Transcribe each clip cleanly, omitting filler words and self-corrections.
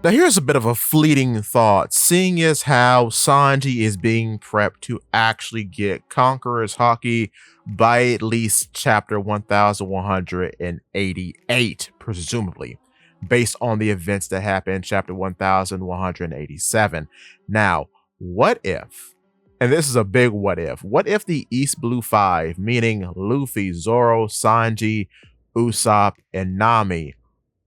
Now here's a bit of a fleeting thought, seeing as how Sanji is being prepped to actually get Conqueror's Haki by at least chapter 1188, presumably, based on the events that happened in chapter 1187. Now, what if, and this is a big what if the East Blue Five, meaning Luffy, Zoro, Sanji, Usopp, and Nami,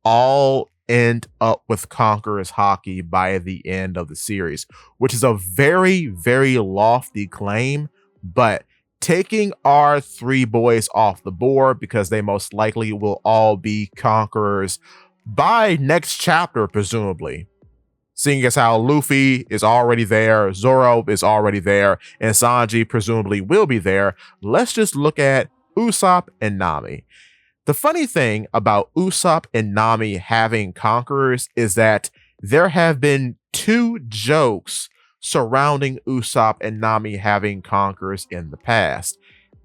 all end up with Conqueror's Haki by the end of the series, which is a very, very lofty claim, but taking our three boys off the board because they most likely will all be conquerors by next chapter, presumably. Seeing as how Luffy is already there, Zoro is already there, and Sanji presumably will be there, let's just look at Usopp and Nami. The funny thing about Usopp and Nami having conquerors is that there have been two jokes surrounding Usopp and Nami having conquerors in the past.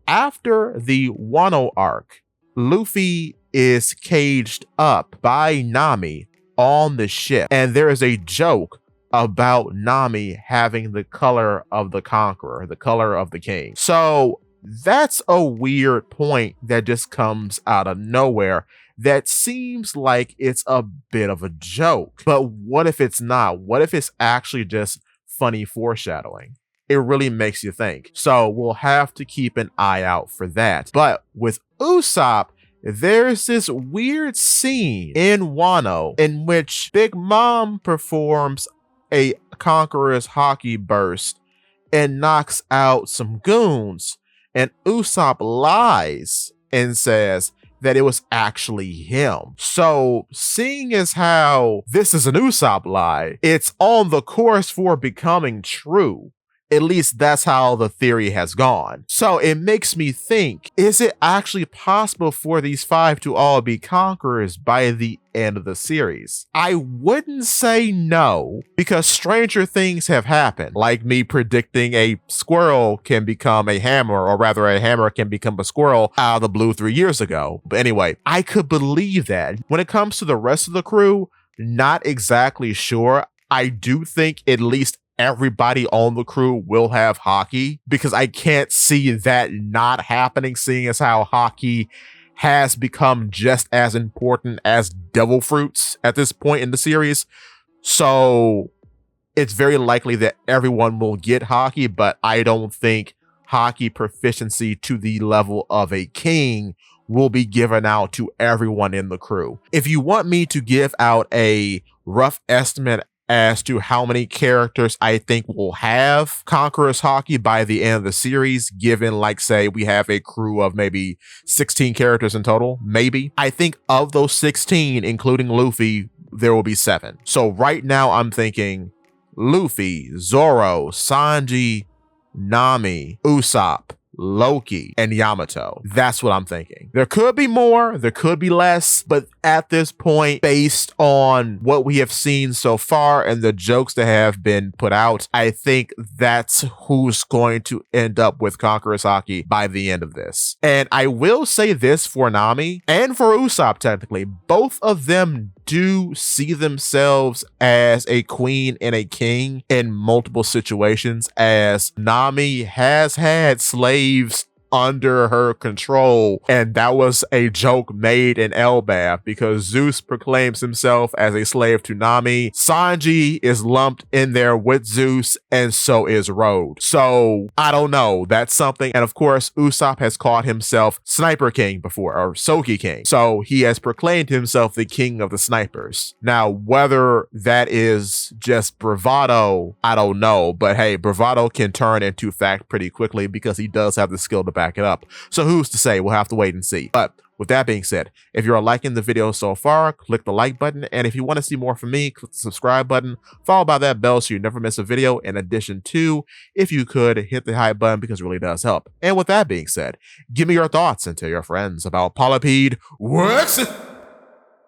After the Wano arc, Luffy is caged up by Nami on the ship, and there is a joke about Nami having the color of the conqueror, the color of the king. So that's a weird point that just comes out of nowhere that seems like it's a bit of a joke. But what if it's not? What if it's actually just funny foreshadowing? It really makes you think. So we'll have to keep an eye out for that. But with Usopp, there's this weird scene in Wano in which Big Mom performs a Conqueror's Haki burst and knocks out some goons. And Usopp lies and says that it was actually him. So seeing as how this is an Usopp lie, it's on the course for becoming true. At least that's how the theory has gone. So it makes me think, is it actually possible for these five to all be conquerors by the end of the series? I wouldn't say no, because stranger things have happened, like me predicting a squirrel can become a hammer, or rather a hammer can become a squirrel out of the blue 3 years ago. But anyway, I could believe that. When it comes to the rest of the crew, not exactly sure. I do think at least everybody on the crew will have Haki, because I can't see that not happening, seeing as how Haki has become just as important as devil fruits at this point in the series. So it's very likely that everyone will get Haki, but I don't think Haki proficiency to the level of a king will be given out to everyone in the crew. If you want me to give out a rough estimate as to how many characters I think will have Conqueror's Haki by the end of the series, given, like, say, we have a crew of maybe 16 characters in total, maybe. I think of those 16, including Luffy, there will be 7. So right now I'm thinking Luffy, Zoro, Sanji, Nami, Usopp, Loki, and Yamato. That's what I'm thinking. There could be more, there could be less, but at this point, based on what we have seen so far and the jokes that have been put out, I think that's who's going to end up with Conqueror's Haki by the end of this. And I will say this for Nami and for Usopp, technically, both of them do see themselves as a queen and a king in multiple situations, as Nami has had slaves under her control, and that was a joke made in Elbaf because Zeus proclaims himself as a slave to Nami. Sanji is lumped in there with Zeus, and so is Road. So I don't know, that's something. And of course, Usopp has called himself Sniper King before, or Soki King, so he has proclaimed himself the king of the snipers. Now, whether that is just bravado, I don't know, but hey, bravado can turn into fact pretty quickly because he does have the skill to back it up. So who's to say? We'll have to wait and see. But with that being said, if you're liking the video so far, click the like button. And if you want to see more from me, click the subscribe button, followed by that bell so you never miss a video. In addition to, if you could, hit the hype button because it really does help. And with that being said, give me your thoughts and tell your friends about Polypede Works.